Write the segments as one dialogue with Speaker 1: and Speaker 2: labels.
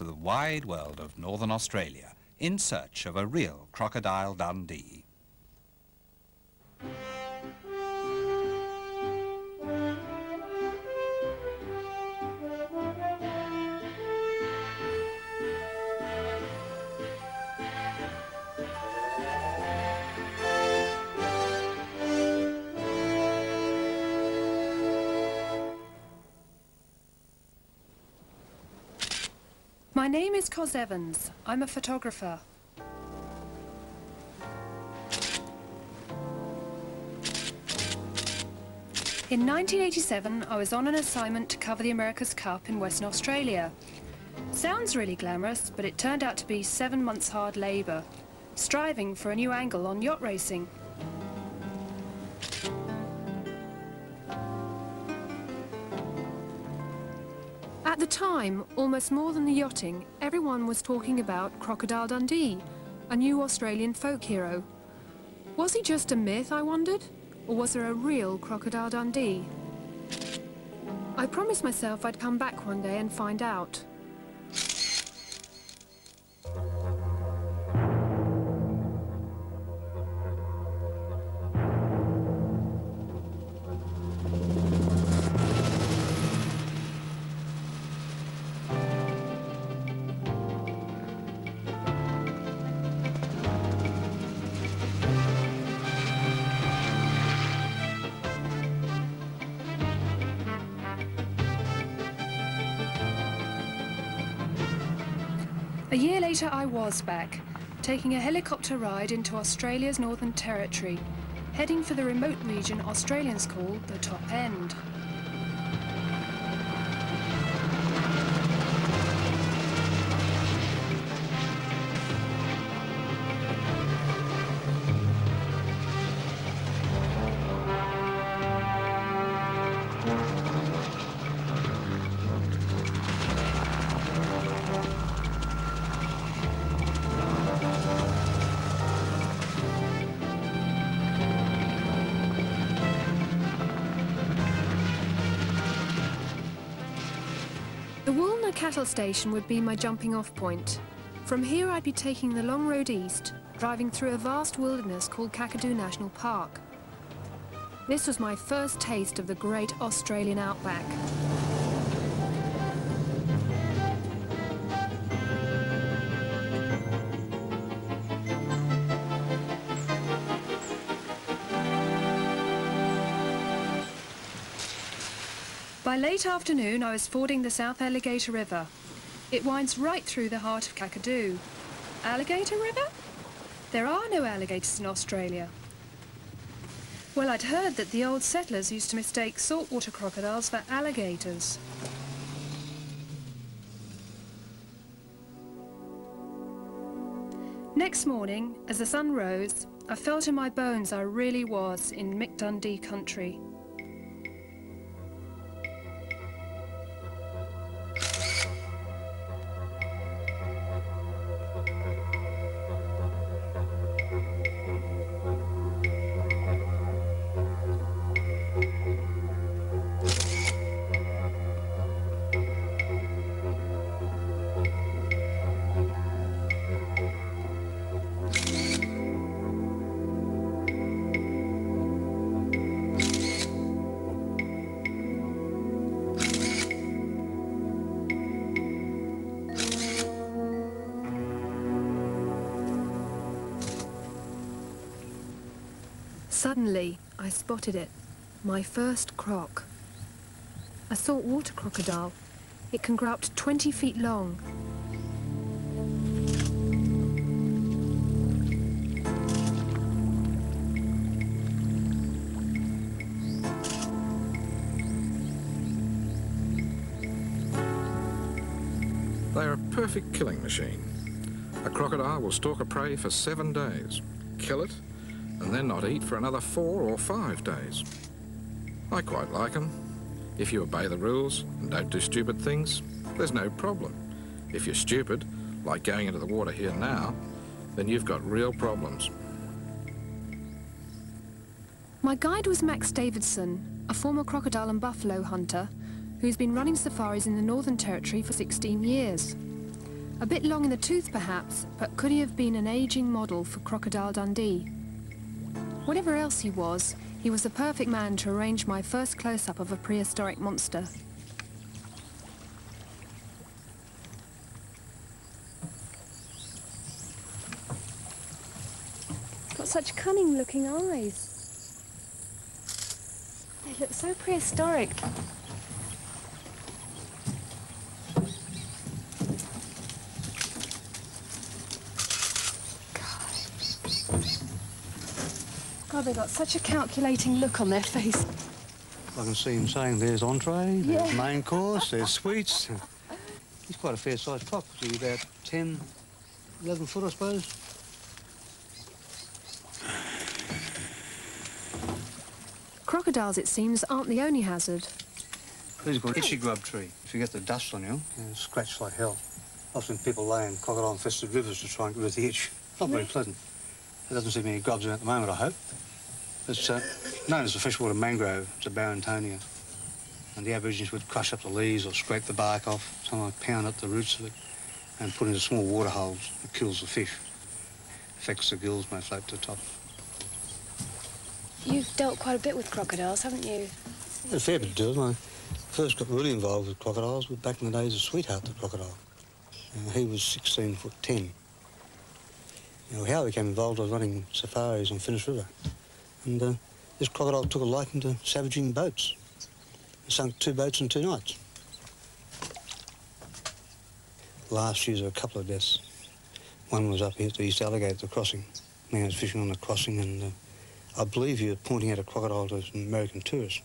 Speaker 1: to the wide world of northern Australia in search of a real Crocodile Dundee.
Speaker 2: My name is Kos Evans. I'm a photographer. In 1987, I was on an assignment to cover the America's Cup in Western Australia. Sounds really glamorous, but it turned out to be 7 months hard labour, striving for a new angle on yacht racing. At the time, almost more than the yachting, everyone was talking about Crocodile Dundee, a new Australian folk hero. Was he just a myth, I wondered? Or was there a real Crocodile Dundee? I promised myself I'd come back one day and find out. A year later I was back, taking a helicopter ride into Australia's Northern Territory, heading for the remote region Australians call the Top End. The Woolner cattle station would be my jumping off point. From here I'd be taking the long road east, driving through a vast wilderness called Kakadu National Park. This was my first taste of the great Australian outback. By late afternoon, I was fording the South Alligator River. It winds right through the heart of Kakadu. Alligator River? There are no alligators in Australia. Well, I'd heard that the old settlers used to mistake saltwater crocodiles for alligators. Next morning, as the sun rose, I felt in my bones I really was in Mick Dundee country. Suddenly, I spotted it, my first croc. A saltwater crocodile. It can grow up to 20 feet long.
Speaker 3: They're a perfect killing machine. A crocodile will stalk a prey for 7 days, kill it, and then not eat for another 4 or 5 days. I quite like them. If you obey the rules and don't do stupid things, there's no problem. If you're stupid, like going into the water here now, then you've got real problems.
Speaker 2: My guide was Max Davidson, a former crocodile and buffalo hunter who's been running safaris in the Northern Territory for 16 years. A bit long in the tooth, perhaps, but could he have been an aging model for Crocodile Dundee? Whatever else he was the perfect man to arrange my first close-up of a prehistoric monster. Got such cunning-looking eyes. They look so prehistoric. God, they've got such a calculating look on their face.
Speaker 4: I can see him saying there's entree, there's main course, there's sweets. He's quite a fair-sized cock. He's about 10, 11 foot, I suppose.
Speaker 2: Crocodiles, it seems, aren't the only hazard.
Speaker 4: He's got an itchy grub tree. If you get the dust on you, you scratch like hell. I've seen people lay in crocodile-infested rivers to try and get rid of the itch. Not very pleasant. There doesn't seem any grubs in at the moment, I hope. It's known as the freshwater mangrove. It's a Barringtonia. And the Aborigines would crush up the leaves or scrape the bark off, sometimes pound up the roots of it and put into small water holes. It kills the fish. Affects the gills when they float to the top.
Speaker 5: You've dealt quite a bit with crocodiles, haven't you?
Speaker 4: A fair bit to do. When I first got really involved with crocodiles was back in the days of Sweetheart the crocodile. He was 16 foot 10. You know, how I became involved, I was running safaris on Finniss River. And this crocodile took a liking to savaging boats. He sunk 2 boats in 2 nights. Last year there were a couple of deaths. One was up here at the East Alligator at the crossing. Man was fishing on the crossing and I believe he was pointing at a crocodile to an American tourist.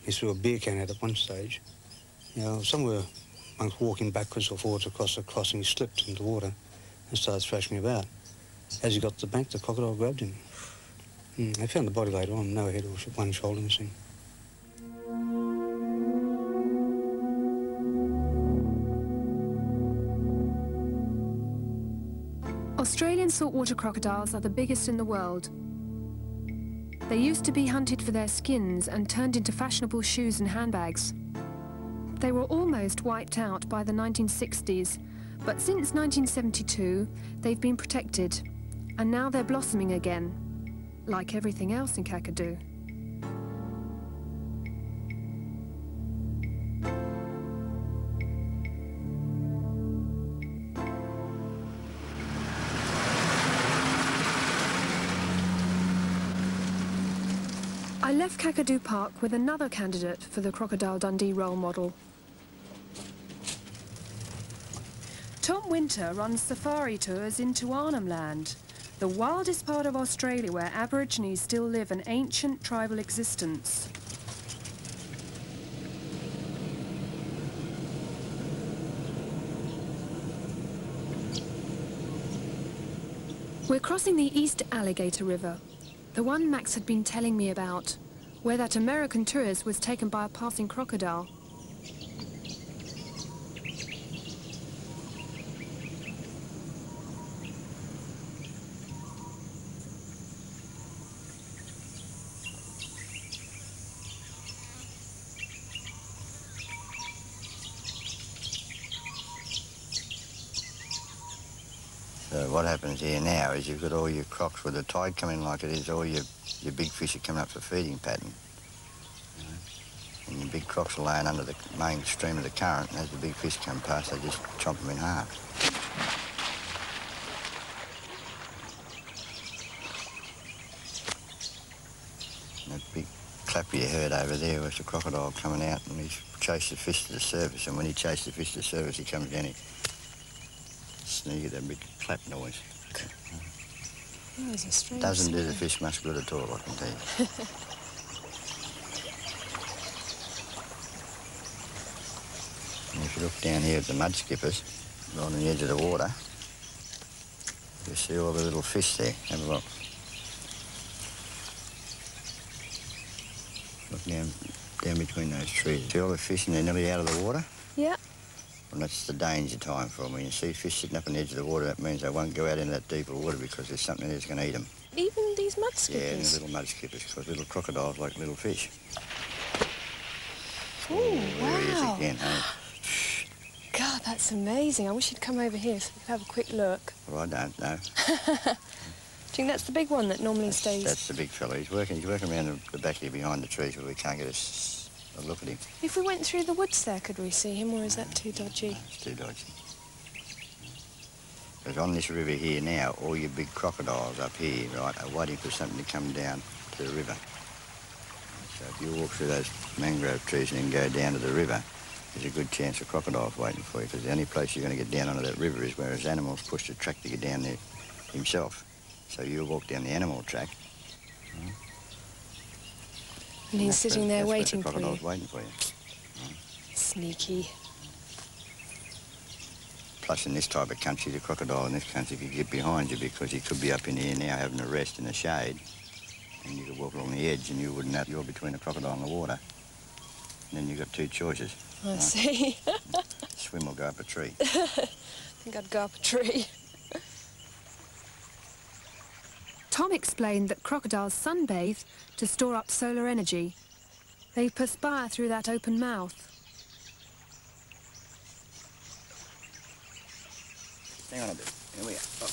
Speaker 4: He threw a beer can at it at one stage. You know, somewhere amongst walking backwards or forwards across the crossing, he slipped into the water and started thrashing about. As he got to the bank, the crocodile grabbed him. They found the body later on, no head or one shoulder missing.
Speaker 2: Australian saltwater crocodiles are the biggest in the world. They used to be hunted for their skins and turned into fashionable shoes and handbags. They were almost wiped out by the 1960s, but since 1972, they've been protected, and now they're blossoming again, like everything else in Kakadu. I left Kakadu Park with another candidate for the Crocodile Dundee role model. Tom Winter runs safari tours into Arnhem Land, the wildest part of Australia where Aborigines still live an ancient tribal existence. We're crossing the East Alligator River, the one Max had been telling me about, where that American tourist was taken by a passing crocodile.
Speaker 6: So what happens here now is you've got all your crocs with the tide coming like it is, all your big fish are coming up for feeding pattern. You know? And your big crocs are laying under the main stream of the current, and as the big fish come past, they just chomp them in half. And that big clapper you heard over there was the crocodile coming out, and he's chased the fish to the surface, and when he chased the fish to the surface, he comes down, you get that big clap noise.
Speaker 5: Oh, it's a strange
Speaker 6: Doesn't do
Speaker 5: sound.
Speaker 6: the fish much good at all, I can tell you. And if you look down here at the mud skippers, right on the edge of the water, you see all the little fish there. Have a look. Look down between those trees. See all the fish and they're nearly out of the water?
Speaker 5: Yeah.
Speaker 6: And that's the danger time for them. When you see fish sitting up on the edge of the water, that means they won't go out into that deeper water because there's something there that's going to eat them.
Speaker 5: Even these mud
Speaker 6: Yeah,
Speaker 5: skippers?
Speaker 6: and the little mud skippers, because little crocodiles like little fish.
Speaker 5: Oh,
Speaker 6: There he is
Speaker 5: wow.
Speaker 6: again, hey?
Speaker 5: God, that's amazing. I wish you'd come over here so we could have a quick look.
Speaker 6: Well, I don't know.
Speaker 5: Do you think that's the big one that normally stays?
Speaker 6: That's the big fella. He's working around the back here behind the trees where we can't get a look at him.
Speaker 5: If we went through the woods there, could we see him, or is that too dodgy?
Speaker 6: No, it's too dodgy. Because on this river here now, all your big crocodiles up here, right, are waiting for something to come down to the river. So if you walk through those mangrove trees and then go down to the river, there's a good chance of crocodiles waiting for you, because the only place you're going to get down onto that river is where his animals push the track to get down there himself. So you'll walk down the animal track.
Speaker 5: And he's sitting there waiting for you.
Speaker 6: The crocodile's waiting for you.
Speaker 5: Sneaky.
Speaker 6: Plus, in this type of country, the crocodile in this country could get behind you because he could be up in here now having a rest in the shade, and you could walk along the edge and you wouldn't know you're between the crocodile and the water. And then you've got two choices.
Speaker 5: I see.
Speaker 6: Swim or go up a tree.
Speaker 5: I think I'd go up a tree.
Speaker 2: Tom explained that crocodiles sunbathe to store up solar energy. They perspire through that open mouth.
Speaker 6: Hang on a bit. Here we are. Oh.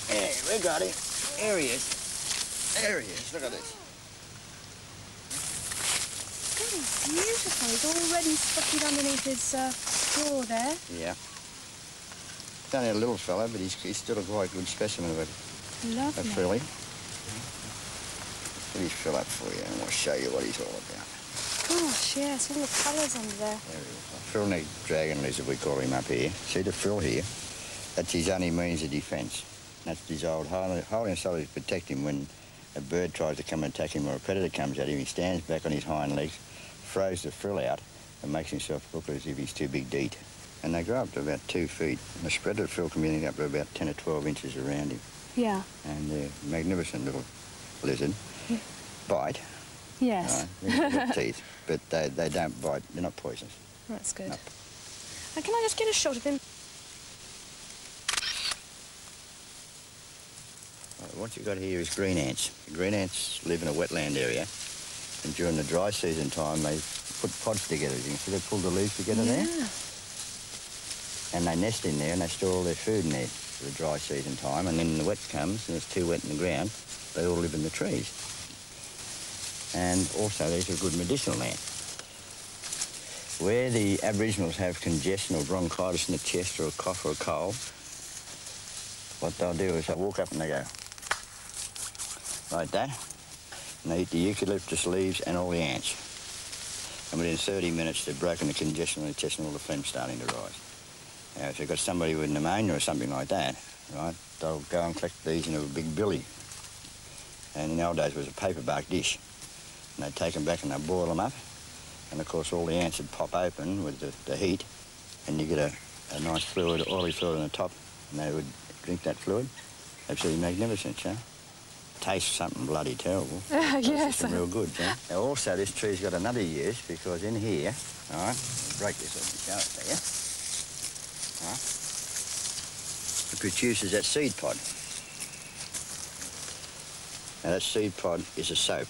Speaker 6: Hey, we got him. There he is. There he is. Look at this.
Speaker 5: God, he's beautiful. He's already stuck underneath his jaw there.
Speaker 6: Yeah. He's only a little fella, but he's still a quite good specimen of it.
Speaker 5: Lovely.
Speaker 6: A filly. Let me fill up for you and we'll show you what he's all about.
Speaker 5: Gosh, yes, all the colours under there.
Speaker 6: There he is. A frill-necked dragon lizard, we call him up here. See the frill here? That's his only means of defence. That's his old holding solid to protect him when a bird tries to come and attack him or a predator comes at him. He stands back on his hind legs, throws the frill out and makes himself look as if he's too big to eat. And they grow up to about 2 feet. And the spread of the frill can be up to about 10 or 12 inches around him.
Speaker 5: Yeah.
Speaker 6: And they're magnificent little lizard.
Speaker 5: Yeah.
Speaker 6: Bite.
Speaker 5: Yes.
Speaker 6: They've got teeth, but they don't bite. They're not poisonous.
Speaker 5: That's good.
Speaker 6: Nope.
Speaker 5: And can I just get a shot of him?
Speaker 6: What you've got here is green ants. Green ants live in a wetland area, and during the dry season time, they put pods together. You can see they pull the leaves together there, and they nest in there, and they store all their food in there for the dry season time. And then when the wet comes, and it's too wet in the ground, they all live in the trees. And also, these are good medicinal ant. Where the Aboriginals have congestion or bronchitis in the chest or a cough or a cold, what they'll do is they'll walk up and they go like that, and they eat the eucalyptus leaves and all the ants. And within 30 minutes, they've broken the congestion in the chest and all the phlegm's starting to rise. Now, if you've got somebody with pneumonia or something like that, right, they'll go and collect these in a big billy. And in the old days, it was a paper bark dish. And they'd take them back and they'd boil them up. And, of course, all the ants would pop open with the heat, and you get a nice fluid, oily fluid on the top, and they would drink that fluid. Absolutely magnificent, yeah? Tastes something bloody terrible.
Speaker 5: Yes.
Speaker 6: It's real good, yeah? Now, also, this tree's got another use, because in here, all right, I'll break this off and show it to you. All right? It produces that seed pod. Now, that seed pod is a soap.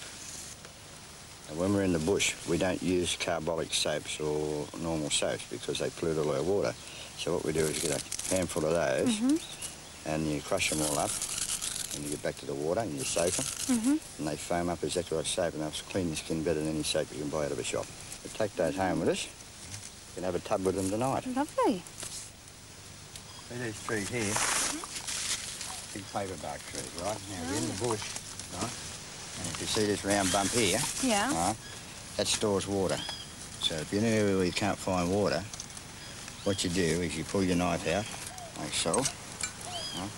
Speaker 6: And when we're in the bush, we don't use carbolic soaps or normal soaps because they pollute all our water. So what we do is get a handful of those, and you crush them all up, and you get back to the water and you soak them, and they foam up exactly like soap, and they'll clean your skin better than any soap you can buy out of a shop. We take those home with us. You can have a tub with them tonight.
Speaker 5: Lovely.
Speaker 6: See these trees here? Big paperbark trees, right? Now, we're in the bush, right? And if you see this round bump here, right, that stores water. So if you're in an area where you can't find water, what you do is you pull your knife out, like so, right,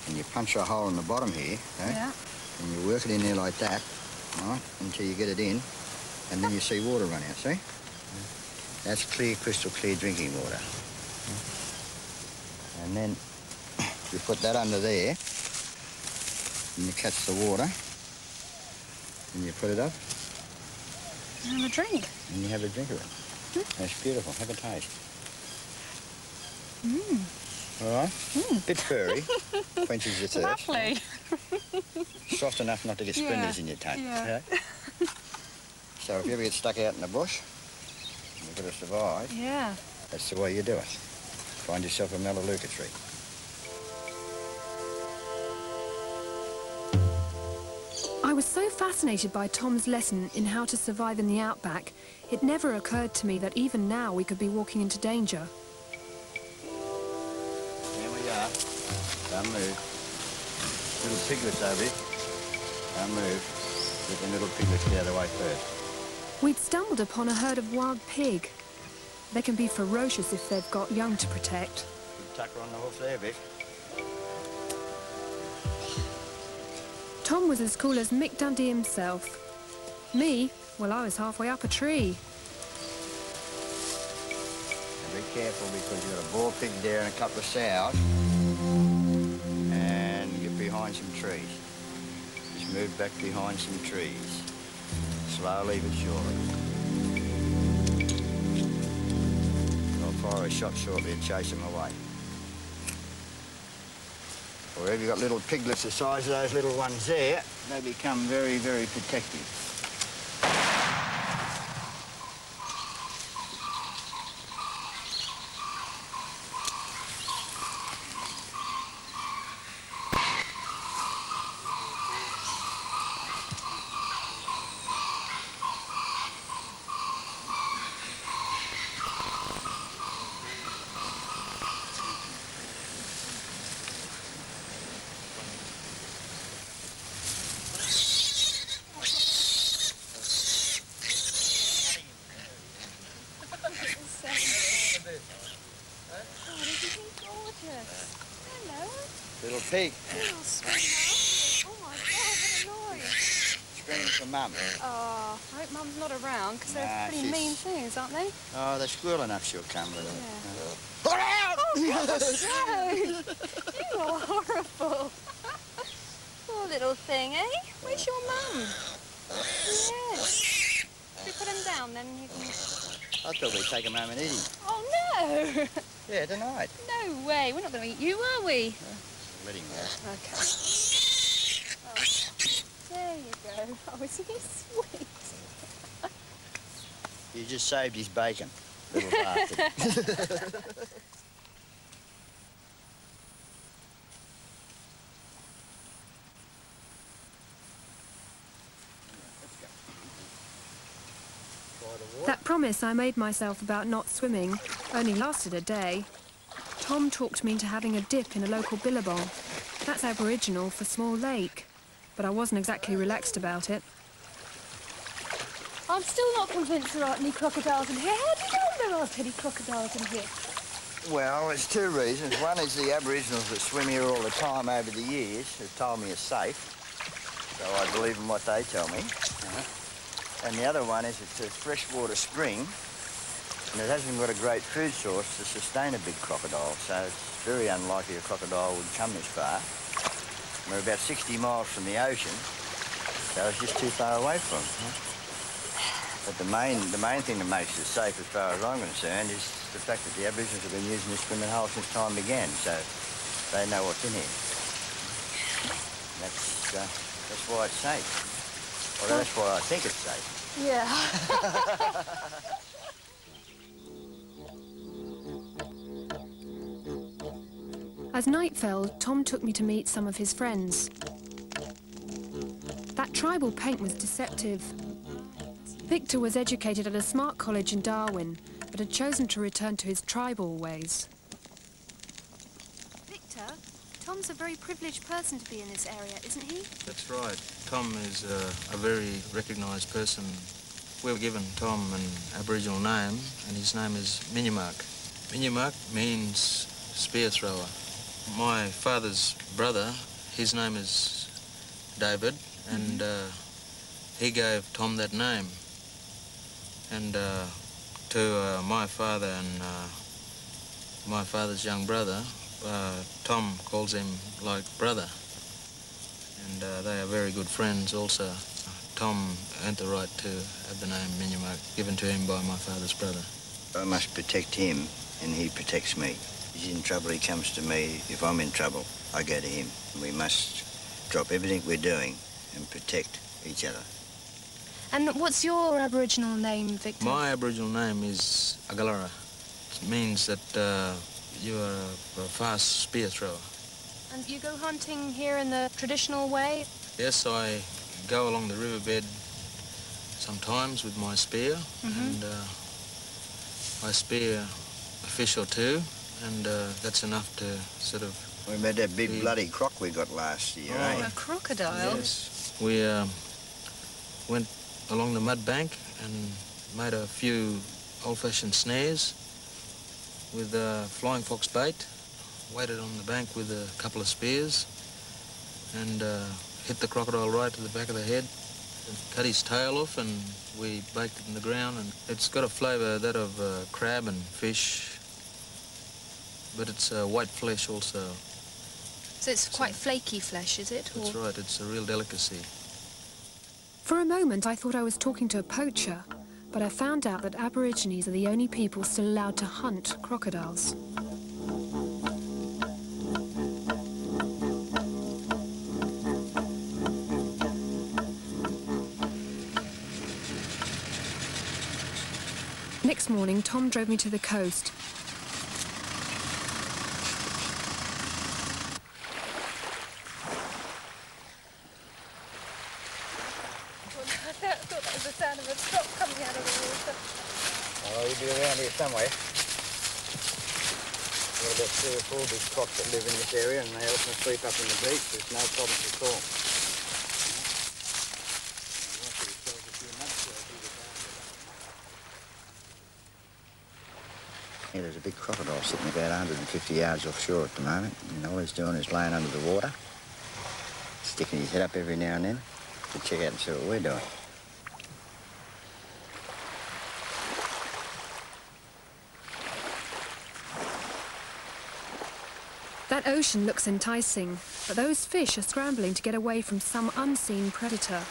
Speaker 6: and you punch a hole in the bottom here, okay, and you work it in there like that, right, until you get it in, and then you see water run out, see? That's clear, crystal clear drinking water. And then you put that under there, and you catch the water, and you put it up.
Speaker 5: And have a drink.
Speaker 6: And you have a drink of it. That's beautiful. Have a taste. All right? Bit furry. Quenches your thirst.
Speaker 5: Lovely.
Speaker 6: Soft enough not to get splinters in your tongue.
Speaker 5: Yeah.
Speaker 6: Okay? So if you ever get stuck out in the bush, and you've got to survive,
Speaker 5: Yeah.
Speaker 6: that's the way you do it. Find yourself a melaleuca tree.
Speaker 2: I was so fascinated by Tom's lesson in how to survive in the outback, it never occurred to me that even now we could be walking into danger.
Speaker 6: Here we are. Don't move. Little piglets over here. Don't move. Get the little piglets out of the way first.
Speaker 2: We'd stumbled upon a herd of wild pig. They can be ferocious if they've got young to protect.
Speaker 6: Good tucker on the hoof there, Vic.
Speaker 2: Tom was as cool as Mick Dundee himself. Me, well, I was halfway up a tree.
Speaker 6: Now be careful because you've got a boar pig there and a couple of sows. And get behind some trees. Just move back behind some trees. Slowly but surely. I'll fire a shot shortly and chase them away. Or if you've got little piglets the size of those little ones there, they become very, very protective. Little pig.
Speaker 5: Oh, sweetheart. Oh, my God, what a noise.
Speaker 6: Screaming for mum.
Speaker 5: Oh, I hope Mum's not around, because
Speaker 6: Nah,
Speaker 5: they're pretty
Speaker 6: she's-
Speaker 5: mean things, aren't they?
Speaker 6: Oh, they're squirrel enough, she'll come with them.
Speaker 5: Yeah. Oh, God, no! You are horrible. Poor little thing, eh? Where's your mum? Yes. Should we put him down, then you can...
Speaker 6: I thought we'd take him home and eat him.
Speaker 5: Oh, no!
Speaker 6: Yeah, tonight.
Speaker 5: No way. We're not going to eat you, are we?
Speaker 6: Let him go.
Speaker 5: Okay. Oh, there you go. Oh, isn't he sweet?
Speaker 6: You just saved his bacon, little bastard.
Speaker 2: That promise I made myself about not swimming only lasted a day. Tom talked me into having a dip in a local billabong. That's Aboriginal for small lake, but I wasn't exactly relaxed about it.
Speaker 5: I'm still not convinced there aren't any crocodiles in here. How do you know there aren't any crocodiles in here?
Speaker 6: Well, there's two reasons. One is the Aboriginals that swim here all the time over the years have told me it's safe, so I believe in what they tell me. And the other one is it's a freshwater spring, and it hasn't got a great food source to sustain a big crocodile, so it's very unlikely a crocodile would come this far. We're about 60 miles from the ocean, so it's just too far away from them. But the main thing that makes it safe as far as I'm concerned is the fact that the Aboriginals have been using this swimming hole since time began, so they know what's in here. That's why it's safe. Well, that's why I think it's safe.
Speaker 5: Yeah.
Speaker 2: As night fell, Tom took me to meet some of his friends. That tribal paint was deceptive. Victor was educated at a smart college in Darwin, but had chosen to return to his tribal ways.
Speaker 5: Victor, Tom's a very privileged person to be in this area, isn't he?
Speaker 7: That's right. Tom is a very recognised person. We've given Tom an Aboriginal name, and his name is Minyamark. Minyamark means spear thrower. My father's brother, his name is David, and he gave Tom that name. And to my father and my father's young brother, Tom calls him like brother. And they are very good friends also. Tom earned the right to have the name Minyamark given to him by my father's brother.
Speaker 6: I must protect him, and he protects me. he's in trouble, he comes to me. If I'm in trouble, I go to him. We must drop everything we're doing and protect each other.
Speaker 5: And what's your Aboriginal name, Victor?
Speaker 7: My Aboriginal name is Agalara. It means that you are a fast spear thrower.
Speaker 5: And you go hunting here in the traditional way?
Speaker 7: Yes, I go along the riverbed sometimes with my spear, and I spear a fish or two, and that's enough to sort of...
Speaker 6: What about that big bloody croc we got last year, eh?
Speaker 5: A crocodile?
Speaker 7: Yes. We went along the mud bank and made a few old-fashioned snares with flying fox bait, waited on the bank with a couple of spears, and hit the crocodile right to the back of the head, and cut his tail off, and we baked it in the ground. And it's got a flavour, that of crab and fish, but it's white flesh also.
Speaker 5: So it's quite flaky flesh, is it?
Speaker 7: That's right, it's a real delicacy.
Speaker 2: For a moment, I thought I was talking to a poacher, but I found out that Aborigines are the only people still allowed to hunt crocodiles. Next morning, Tom drove me to the coast.
Speaker 5: I thought that was the sound of a crop coming out of the water.
Speaker 6: Oh, he'll be around here somewhere. We've got about 3 or 4 big crocs that live in this area, and they often sleep up in the beach. There's no problem at all. Yeah, there's a big crocodile sitting about 150 yards offshore at the moment, and all he's doing is laying under the water, sticking his head up every now and then to check out and see what we're doing.
Speaker 2: That ocean looks enticing, but those fish are scrambling to get away from some unseen predator.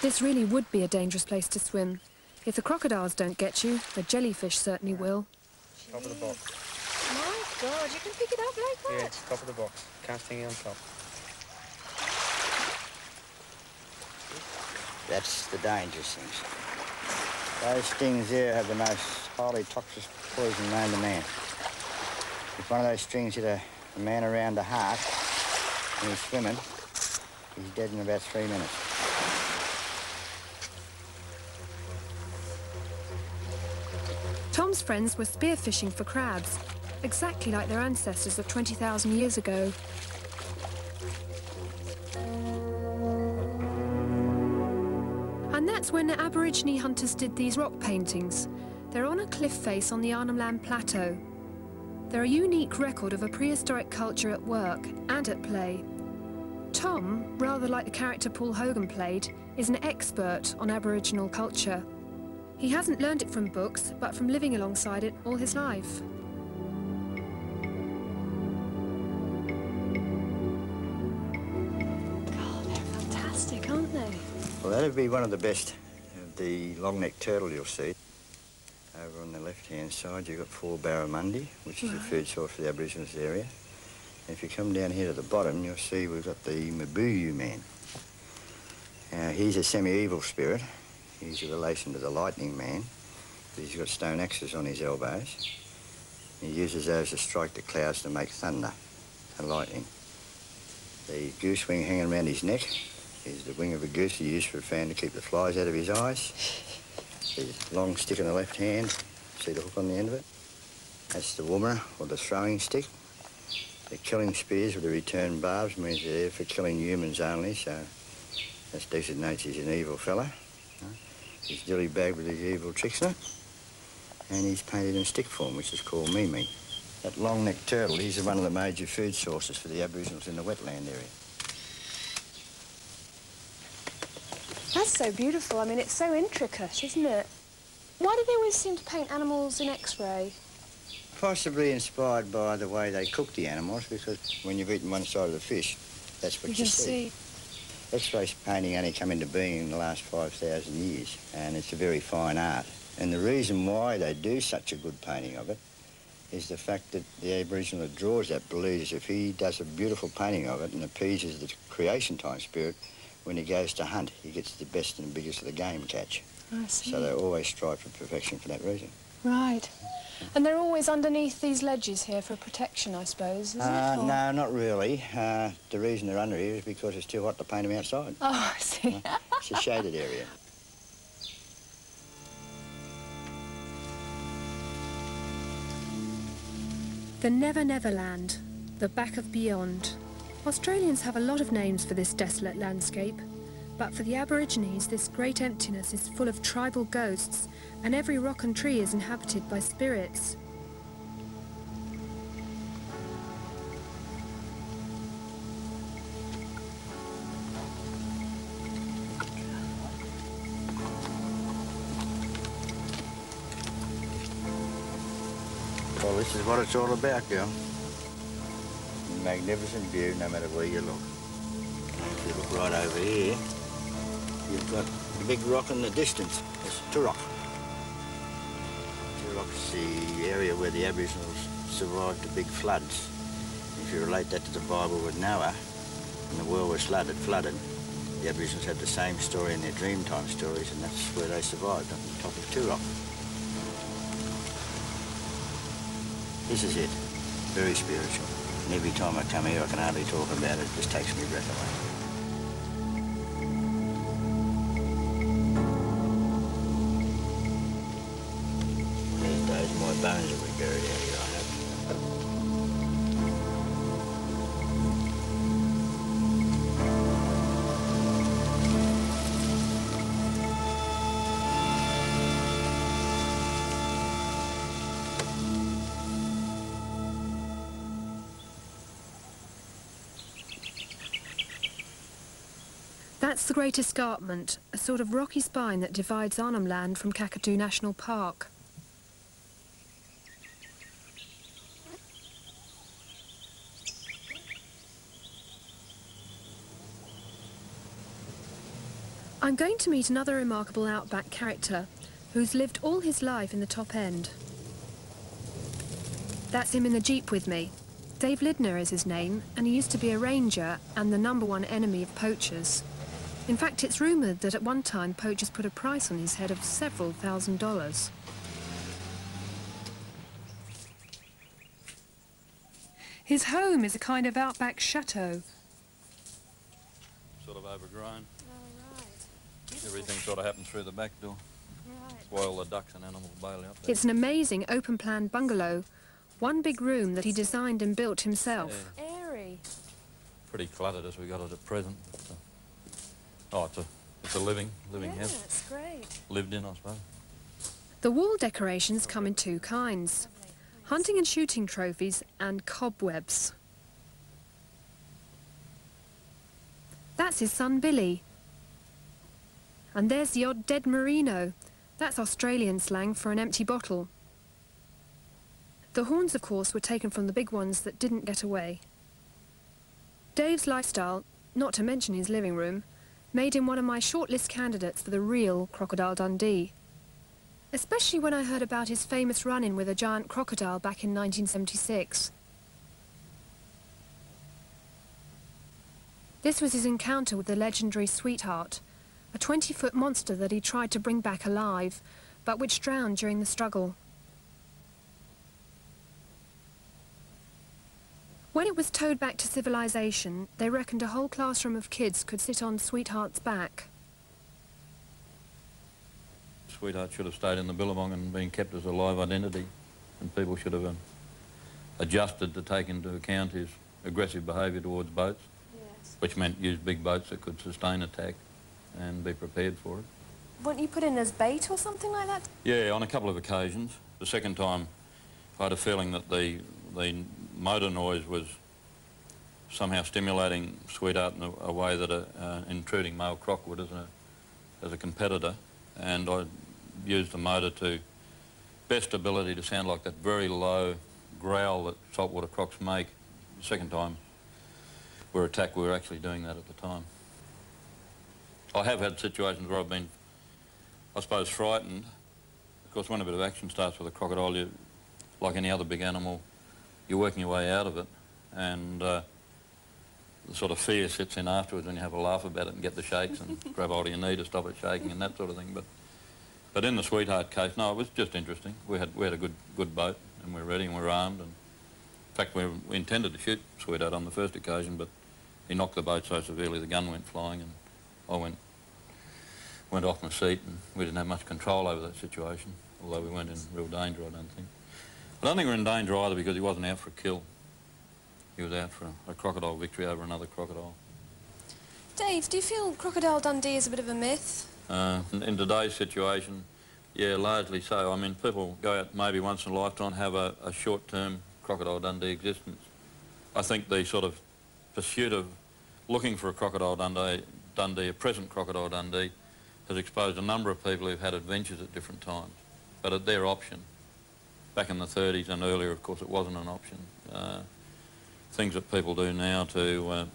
Speaker 2: This really would be a dangerous place to swim. If the crocodiles don't get you, the jellyfish certainly will.
Speaker 8: Top of the box.
Speaker 5: My God, you can pick it up like that?
Speaker 8: Yeah, it's top of the box. Can't sting you on top.
Speaker 6: That's the dangerous things. Those stings there have the most highly toxic poison known to man. If one of those stings hit a man around the heart when he's swimming, he's dead in about 3 minutes.
Speaker 2: Tom's friends were spearfishing for crabs, exactly like their ancestors of 20,000 years ago. And that's when the Aborigine hunters did these rock paintings. They're on a cliff face on the Arnhem Land Plateau. They're a unique record of a prehistoric culture at work and at play. Tom, rather like the character Paul Hogan played, is an expert on Aboriginal culture. He hasn't learned it from books, but from living alongside it all his life.
Speaker 5: God, they're fantastic, aren't they?
Speaker 6: Well, that'd be one of the best of the long-necked turtle you'll see. Over on the left-hand side, you've got 4 barramundi, which is a food source for the Aborigines area. And if you come down here to the bottom, you'll see we've got the Mabuyu man. He's a semi-evil spirit. He's a relation to the lightning man. He's got stone axes on his elbows. He uses those to strike the clouds to make thunder and lightning. The goose wing hanging around his neck is the wing of a goose he used for a fan to keep the flies out of his eyes. The long stick in the left hand, see the hook on the end of it? That's the woomera, or the throwing stick. The killing spears with the return barbs means they're there for killing humans only, so That designates he's an evil fella. He's dilly-bagged with his evil tricks in it. And he's painted in stick form, which is called Mimi. That long-necked turtle, he's one of the major food sources for the Aboriginals in the wetland area.
Speaker 5: That's so beautiful. I mean, it's so intricate, isn't it? Why do they always seem to paint animals in X-ray?
Speaker 6: Possibly inspired by the way they cook the animals, because when you've eaten one side of the fish, that's what you see. X-ray painting only come into being in the last 5,000 years, and it's a very fine art. And the reason why they do such a good painting of it is the fact that the Aboriginal that draws that believes if he does a beautiful painting of it and appeases the creation time spirit, when he goes to hunt, he gets the best and biggest of the game catch.
Speaker 5: I see.
Speaker 6: So they always strive for perfection for that reason.
Speaker 5: Right. And they're always underneath these ledges here for protection, I suppose, is it? Or...
Speaker 6: No, not really. The reason they're under here is because it's too hot to paint them outside.
Speaker 5: Oh, I see.
Speaker 6: It's a shaded area.
Speaker 2: The Never Never Land, the back of beyond. Australians have a lot of names for this desolate landscape, but for the Aborigines this great emptiness is full of tribal ghosts, and every rock and tree is inhabited by spirits.
Speaker 6: Well, this is what it's all about, girl. Magnificent view, no matter where you look. If you look right over here, you've got the big rock in the distance. It's Turok. Turok's the area where the Aboriginals survived the big floods. If you relate that to the Bible with Noah, when the world was flooded, the Aboriginals had the same story in their Dreamtime stories, and that's where they survived, on the top of Turok. This is it. Very spiritual. And every time I come here, I can hardly talk about it. It just takes me breath away. These days, my bones will be buried out here, I hope.
Speaker 2: That's the Great Escarpment, a sort of rocky spine that divides Arnhem Land from Kakadu National Park. I'm going to meet another remarkable outback character who's lived all his life in the top end. That's him in the Jeep with me. Dave Lidner is his name, and he used to be a ranger and the #1 enemy of poachers. In fact, it's rumoured that at one time poachers put a price on his head of several $1,000s. His home is a kind of outback chateau.
Speaker 9: Sort of overgrown.
Speaker 5: Oh, right.
Speaker 9: Everything sort of happens through the back door.
Speaker 5: Right.
Speaker 9: That's why all the ducks and animals bail out there.
Speaker 2: It's an amazing open-plan bungalow, one big room that he designed and built himself.
Speaker 9: Yeah.
Speaker 5: Airy.
Speaker 9: Pretty cluttered as we got it at present. But, it's a living
Speaker 5: Yeah,
Speaker 9: house.
Speaker 5: that's great.
Speaker 9: Lived in, I suppose.
Speaker 2: The wall decorations come in two kinds: hunting and shooting trophies and cobwebs. That's his son Billy. And there's the odd dead merino. That's Australian slang for an empty bottle. The horns, of course, were taken from the big ones that didn't get away. Dave's lifestyle, not to mention his living room, made him one of my shortlist candidates for the real Crocodile Dundee. Especially when I heard about his famous run-in with a giant crocodile back in 1976. This was his encounter with the legendary Sweetheart, a 20-foot monster that he tried to bring back alive, but which drowned during the struggle. When it was towed back to civilization, they reckoned a whole classroom of kids could sit on Sweetheart's back.
Speaker 9: Sweetheart should have stayed in the billabong and been kept as a live identity, and people should have adjusted to take into account his aggressive behaviour towards boats,
Speaker 5: Yes.
Speaker 9: which meant use big boats that could sustain attack. and be prepared for it.
Speaker 2: Weren't you put in as bait or something like that?
Speaker 9: Yeah, on a couple of occasions. The second time I had a feeling that the motor noise was somehow stimulating Sweetheart in a way that an intruding male croc would as a competitor, and I used the motor to best ability to sound like that very low growl that saltwater crocs make. The second time we were attacked, we were actually doing that at the time. I have had situations where I've been, I suppose, frightened. Of course, when a bit of action starts with a crocodile, you, like any other big animal, you're working your way out of it, and the sort of fear sits in afterwards when you have a laugh about it and get the shakes and grab hold of your knee to stop it shaking and that sort of thing. But in the Sweetheart case, no, it was just interesting. We had a good boat, and we were ready and we were armed. And in fact, we intended to shoot Sweetheart on the first occasion, but he knocked the boat so severely the gun went flying, and I went off my seat, and we didn't have much control over that situation, although we weren't in real danger, I don't think. I don't think we were in danger either, because he wasn't out for a kill. He was out for a crocodile victory over another crocodile.
Speaker 2: Dave, do you feel Crocodile Dundee is a bit of a myth?
Speaker 9: In today's situation, yeah, largely so. I mean, people go out maybe once in a lifetime, have a short-term Crocodile Dundee existence. I think the sort of pursuit of looking for a Crocodile Dundee, a present Crocodile Dundee, has exposed a number of people who've had adventures at different times, but at their option. Back in the 30s and earlier, of course, it wasn't an option. Things that people do now to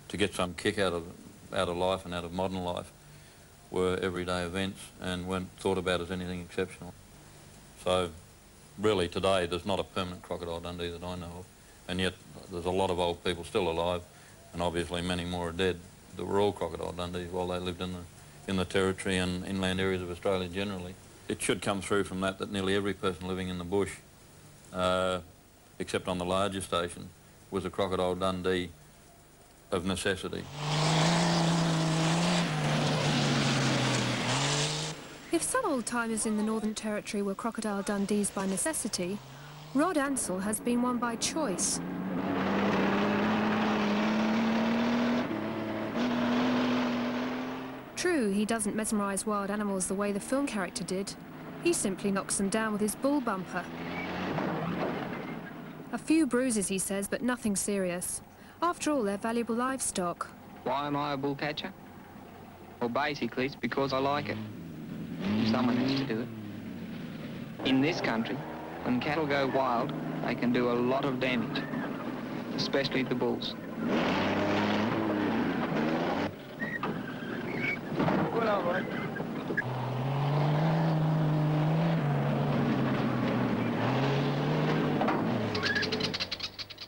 Speaker 9: get some kick out of life and out of modern life were everyday events and weren't thought about as anything exceptional. So really today there's not a permanent Crocodile Dundee that I know of, and yet there's a lot of old people still alive, and obviously many more are dead, that were all Crocodile Dundees while they lived in the territory and inland areas of Australia generally. It should come through from that nearly every person living in the bush, except on the larger station, was a Crocodile Dundee of necessity.
Speaker 2: If some old-timers in the Northern Territory were Crocodile Dundees by necessity, Rod Ansell has been one by choice. True, he doesn't mesmerise wild animals the way the film character did. He simply knocks them down with his bull bumper. A few bruises, he says, but nothing serious. After all, they're valuable livestock.
Speaker 10: Why am I a bull catcher? Well, basically, it's because I like it. Someone has to do it. In this country, when cattle go wild, they can do a lot of damage, especially the bulls. Good on, boy.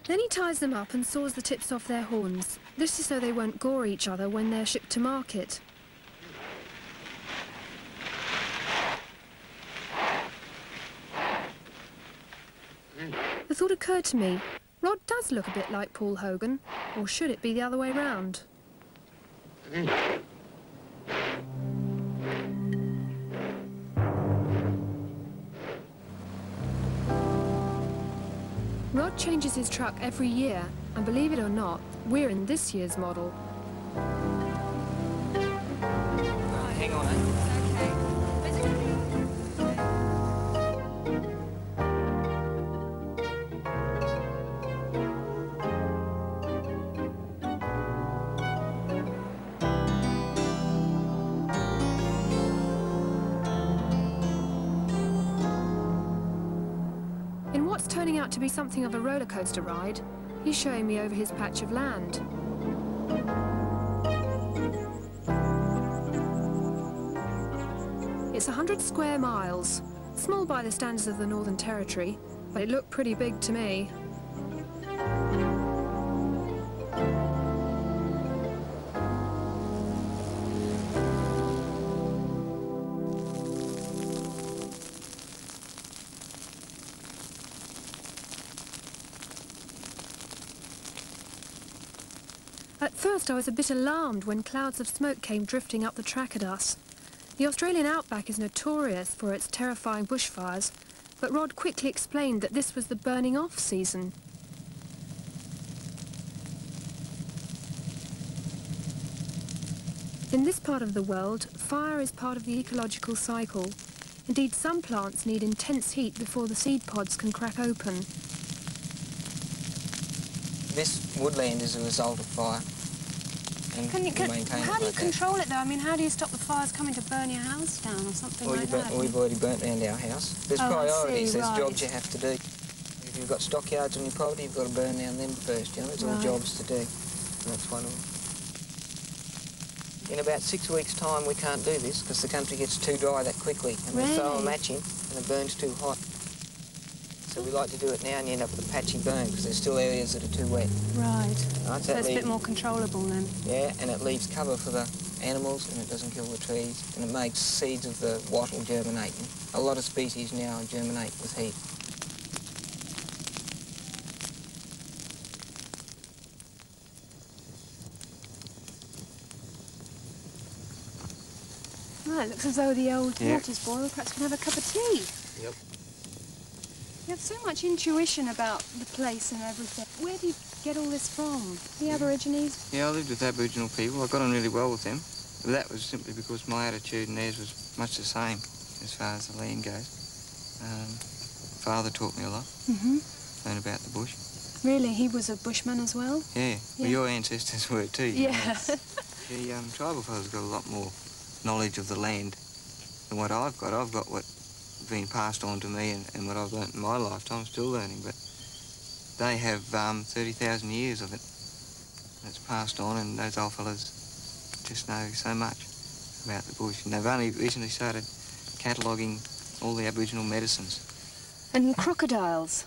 Speaker 2: Then he ties them up and saws the tips off their horns. This is so they won't gore each other when they're shipped to market. The thought occurred to me, Rod does look a bit like Paul Hogan, or should it be the other way round? Rod changes his truck every year, and believe it or not, we're in this year's model.
Speaker 10: Hang on, eh?
Speaker 2: In what's turning out to be something of a roller coaster ride, he's showing me over his patch of land. It's 100 square miles, small by the standards of the Northern Territory, but it looked pretty big to me. At first I was a bit alarmed when clouds of smoke came drifting up the track at us. The Australian outback is notorious for its terrifying bushfires, but Rod quickly explained that this was the burning off season. In this part of the world, fire is part of the ecological cycle. Indeed, some plants need intense heat before the seed pods can crack open.
Speaker 10: This woodland is a result of fire. And
Speaker 2: How do you
Speaker 10: like
Speaker 2: control it though? I mean, how do you stop the fires coming to burn your house down or something like that?
Speaker 10: Well, we've already burnt round our house. There's priorities, there's jobs you have to do. If you've got stockyards on your property, you've got to burn down them first, you know, there's all jobs to do. And that's one of them. In about 6 weeks' time, we can't do this because the country gets too dry that quickly and they throw a match in and the burn's too hot. So we like to do it now and you end up with a patchy burn because there's still areas that are too wet.
Speaker 2: Right. So it's a bit more controllable then.
Speaker 10: Yeah, and it leaves cover for the animals and it doesn't kill the trees and it makes seeds of the wattle germinate. A lot of species now germinate with heat.
Speaker 2: Well, it looks as though the old water's boiled. Perhaps we can have a cup of tea.
Speaker 10: Yep.
Speaker 2: You have so much intuition about the place and everything. Where do you get all this from? The Aborigines?
Speaker 10: Yeah, I lived with Aboriginal people. I got on really well with them. But that was simply because my attitude and theirs was much the same as far as the land goes. Father taught me a lot. Learned about the bush.
Speaker 2: Really? He was a bushman as well?
Speaker 10: Yeah. Well, your ancestors were too.
Speaker 2: Yeah.
Speaker 10: The tribal fellas got a lot more knowledge of the land than what I've got. I've got what been passed on to me and what I've learnt in my lifetime. I'm still learning, but they have 30,000 years of it that's passed on, and those old fellas just know so much about the bush. And they've only recently started cataloguing all the Aboriginal medicines.
Speaker 2: And crocodiles,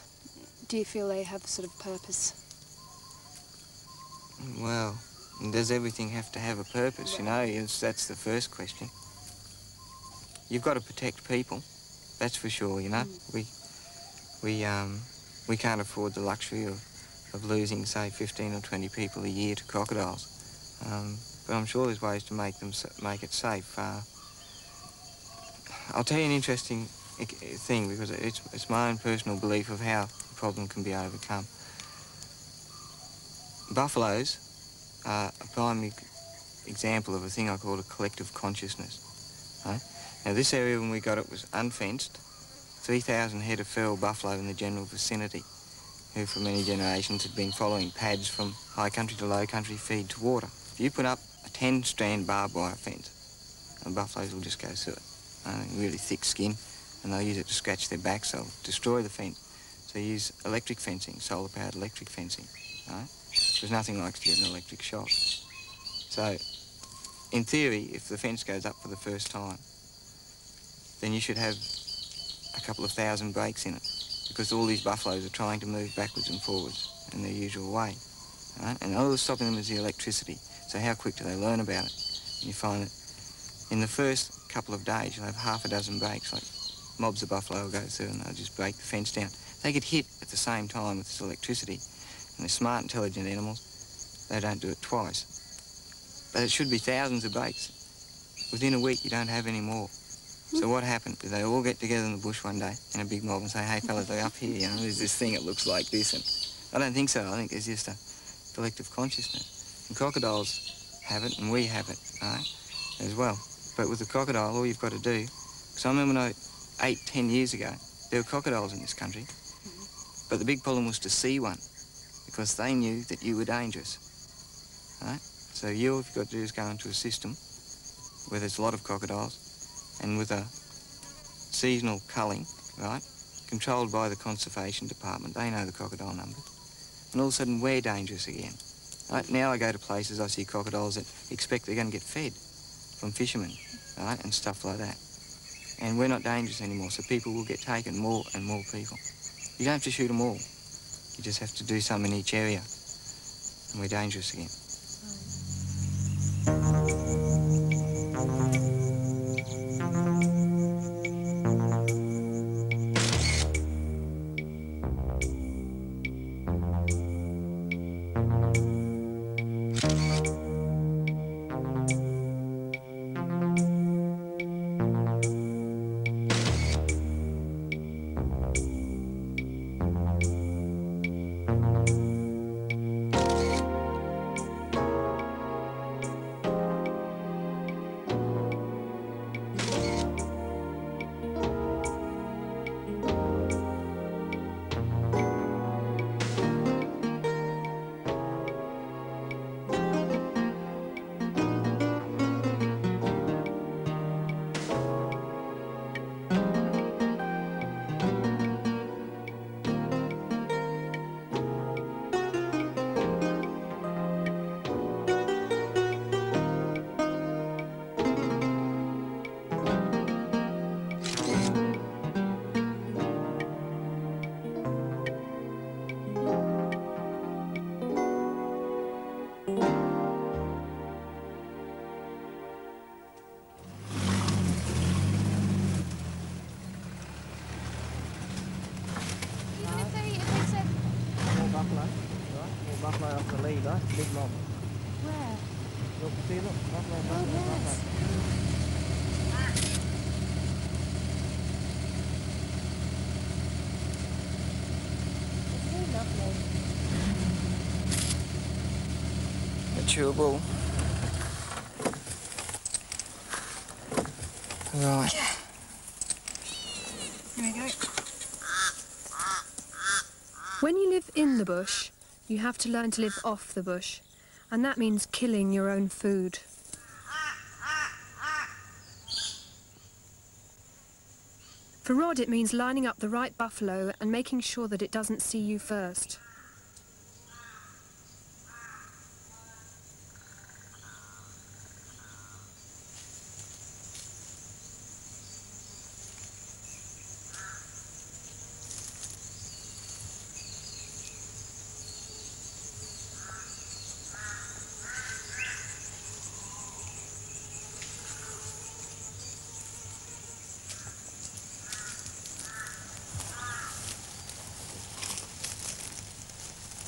Speaker 2: do you feel they have sort of purpose?
Speaker 10: Well, does everything have to have a purpose, you know? That's the first question. You've got to protect people. That's for sure, you know. We can't afford the luxury of losing, say, 15 or 20 people a year to crocodiles. But I'm sure there's ways to make it safe. I'll tell you an interesting thing because it's my own personal belief of how the problem can be overcome. Buffaloes are a prime example of a thing I call a collective consciousness. Right? Now, this area, when we got it, was unfenced. 3,000 head of feral buffalo in the general vicinity, who for many generations had been following pads from high country to low country feed to water. If you put up a 10-strand barbed wire fence, the buffaloes will just go through it. Really thick skin, and they'll use it to scratch their backs, they'll destroy the fence. So you use electric fencing, solar-powered electric fencing, right? There's nothing like to get an electric shock. So, in theory, if the fence goes up for the first time, then you should have a couple of thousand breaks in it, because all these buffaloes are trying to move backwards and forwards in their usual way. Right? And all that's stopping them is the electricity. So how quick do they learn about it? And you find that in the first couple of days, you'll have half a dozen breaks, like mobs of buffalo will go through and they'll just break the fence down. They get hit at the same time with this electricity, and they're smart, intelligent animals. They don't do it twice. But it should be thousands of breaks. Within a week, you don't have any more. So what happened? Did they all get together in the bush one day in a big mob and say, hey, fellas, they're up here, you know, there's this thing that looks like this? And I don't think so. I think it's just a collective consciousness. And crocodiles have it, and we have it, right, as well. But with the crocodile, all you've got to do... Because I remember when 8-10 years ago, there were crocodiles in this country, but the big problem was to see one, because they knew that you were dangerous, right? So all you've got to do is go into a system where there's a lot of crocodiles, and with a seasonal culling, right, controlled by the conservation department. They know the crocodile numbers. And all of a sudden, we're dangerous again. Right? Now I go to places, I see crocodiles that expect they're going to get fed from fishermen, right, and stuff like that. And we're not dangerous anymore, so people will get taken, more and more people. You don't have to shoot them all. You just have to do some in each area, and we're dangerous again.
Speaker 8: buffalo, right? More buffalo off the lead, right? Big mob.
Speaker 5: Where?
Speaker 8: Look, see, look. Buffalo,
Speaker 5: Oh,
Speaker 8: buffalo,
Speaker 5: yes.
Speaker 8: buffalo.
Speaker 5: Isn't he lovely?
Speaker 10: Mature bull. Right.
Speaker 5: Here we go.
Speaker 2: When you live in the bush, you have to learn to live off the bush, and that means killing your own food. For Rod, it means lining up the right buffalo and making sure that it doesn't see you first.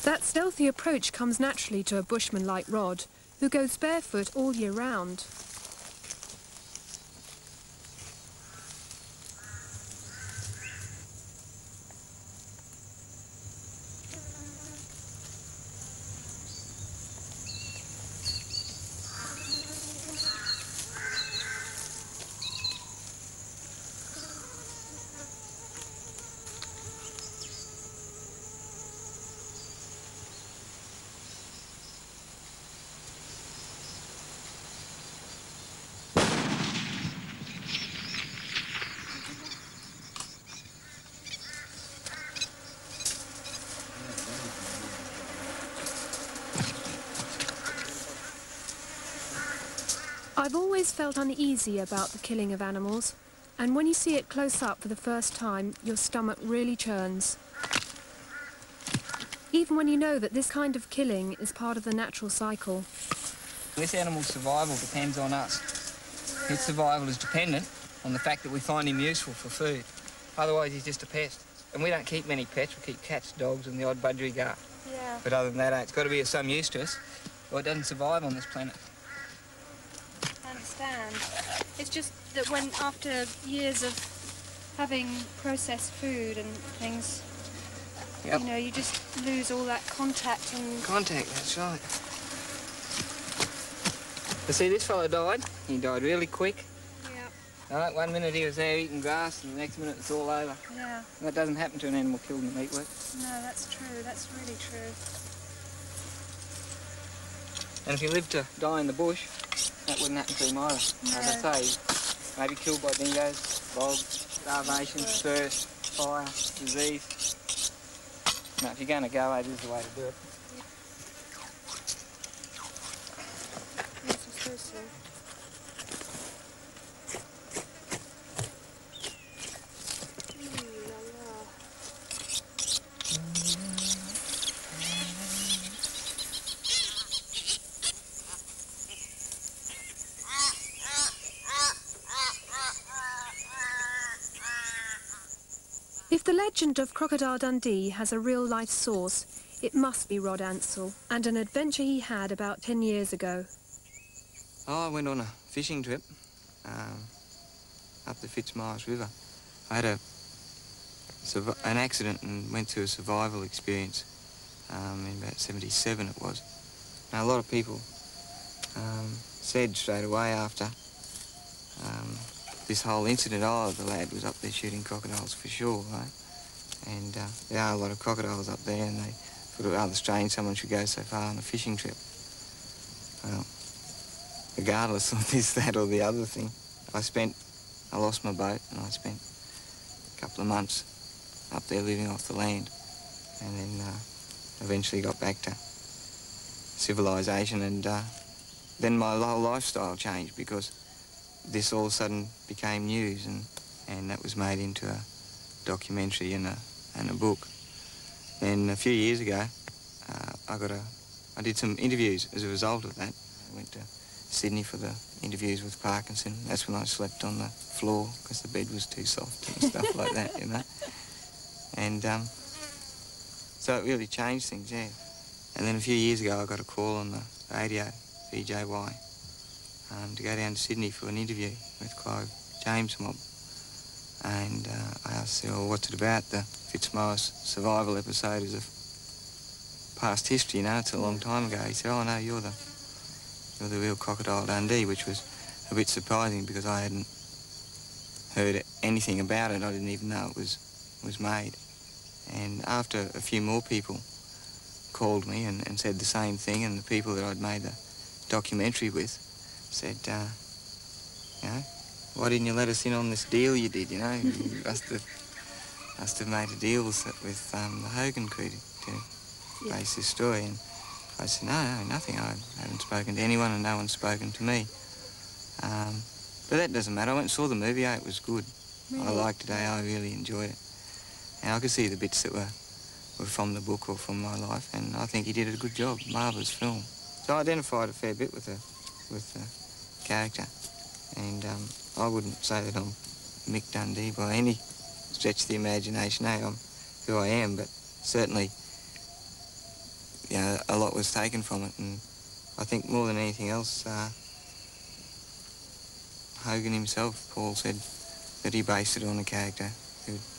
Speaker 2: That stealthy approach comes naturally to a bushman like Rod, who goes barefoot all year round. I've always felt uneasy about the killing of animals, and when you see it close up for the first time, your stomach really churns. Even when you know that this kind of killing is part of the natural cycle.
Speaker 10: This animal's survival depends on us. Its survival is dependent on the fact that we find him useful for food. Otherwise, he's just a pest. And we don't keep many pets. We keep cats, dogs, and the odd budgerigar.
Speaker 5: Yeah.
Speaker 10: But other than that, it's got to be of some use to us, or it doesn't survive on this planet.
Speaker 5: I understand. It's just that when, after years of having processed food and things,
Speaker 10: Yep.
Speaker 5: you know, you just lose all that contact and...
Speaker 10: Contact, that's right. You see, this fella died. He died really quick.
Speaker 5: Yeah.
Speaker 10: Right, 1 minute he was there eating grass, and the next minute it's all over.
Speaker 5: Yeah.
Speaker 10: That doesn't happen to an animal killed in the meat work.
Speaker 5: No, that's true. That's really true.
Speaker 10: And if he lived to die in the bush, that wouldn't happen to him either.
Speaker 5: No.
Speaker 10: As I say, maybe killed by dingoes, bogs, starvation, thirst, fire, disease. Now, if you're going to go, this is the way to do it.
Speaker 5: Yes, I suppose so. Ooh, la la.
Speaker 2: If the legend of Crocodile Dundee has a real-life source, it must be Rod Ansell and an adventure he had about 10 years ago.
Speaker 10: Oh, I went on a fishing trip up the Fitzmaurice River. I had an accident and went through a survival experience in about 77 it was. Now, a lot of people said straight away after this whole incident, oh, the lad was up there shooting crocodiles for sure, right? And there are a lot of crocodiles up there, and they thought it rather strange someone should go so far on a fishing trip. Well, regardless of this, that or the other thing, I lost my boat, and I spent a couple of months up there living off the land, and then eventually got back to civilization, and then my whole lifestyle changed because this all of a sudden became news, and that was made into a documentary and a book. And a few years ago, I did some interviews as a result of that. I went to Sydney for the interviews with Parkinson. That's when I slept on the floor because the bed was too soft and stuff like that, you know. And
Speaker 11: So it really changed things, yeah. And then a few years ago I got a call on the radio, VJY, to go down to Sydney for an interview with Clive James mob. And I asked, well, what's it about? The Fitzmaurice survival episode is of past history, you know, it's a long time ago. He said, oh no, you're the real Crocodile Dundee, which was a bit surprising because I hadn't heard anything about it. I didn't even know it was made. And after a few more people called me and said the same thing, and the people that I'd made the documentary with said, you know, why didn't you let us in on this deal you did, you know? You must have made a deal with the Hogan crew to base this story. And I said, no, nothing. I haven't spoken to anyone and no one's spoken to me. But that doesn't matter. I went and saw the movie. It was good. Really? I liked it. I really enjoyed it. And I could see the bits that were from the book or from my life, and I think he did a good job. Marvellous film. So I identified a fair bit with the character. And I wouldn't say that I'm Mick Dundee by any stretch of the imagination. I'm who I am, but certainly, you know, a lot was taken from it. And I think more than anything else, Hogan himself, Paul, said that he based it on a character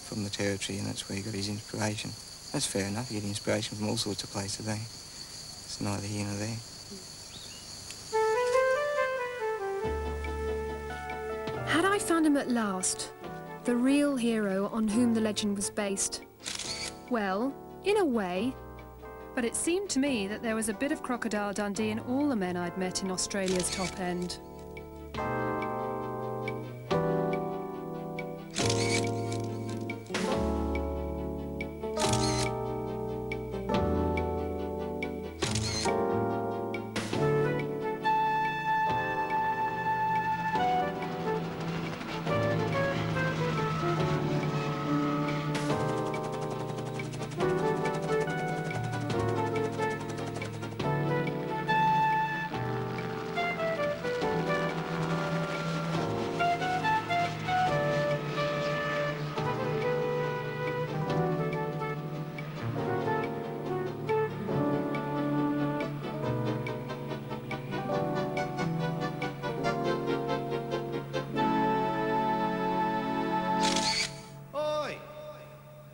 Speaker 11: from the Territory, and that's where he got his inspiration. That's fair enough. You get inspiration from all sorts of places, eh? It's neither here nor there.
Speaker 2: Had I found him at last, the real hero on whom the legend was based? Well, in a way. But it seemed to me that there was a bit of Crocodile Dundee in all the men I'd met in Australia's top end.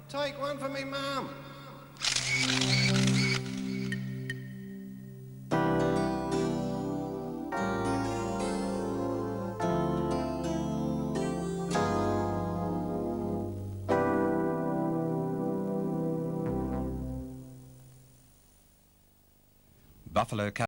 Speaker 12: Take one for me, Mum.
Speaker 1: Buffalo